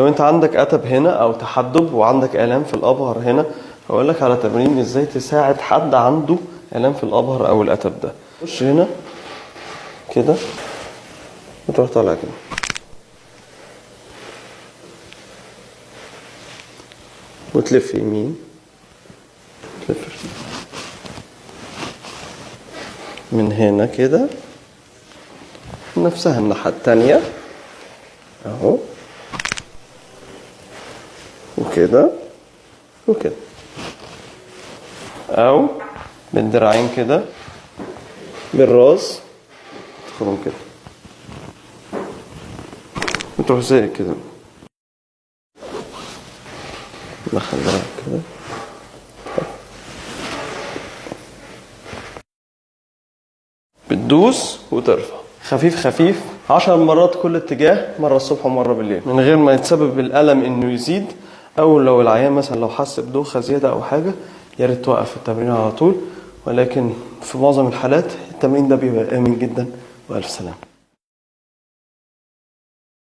لو انت عندك أتب هنا او تحدب وعندك آلام في الأبهر هنا، هقول لك على تمرين ازاي تساعد حد عنده آلام في الأبهر او الأتب ده. خش هنا كده وتروح طالع كده، وتلف يمين، تلف من هنا كده نفسها الناحية التانية اهو، وكده وكده، او بالدراعين كده بالراس تدخلهم كده وتروح زي كده، دخل دراعك كده بتدوس وترفع خفيف خفيف 10 مرات كل اتجاه، مرة الصبح ومرة بالليل، من غير ما يتسبب الألم انه يزيد. او لو العيان مثلا لو حس بدوخة زيادة او حاجة، يا ريت توقف التمرين على طول. ولكن في معظم الحالات التمرين ده بيبقى آمن جدا، وألف سلامة.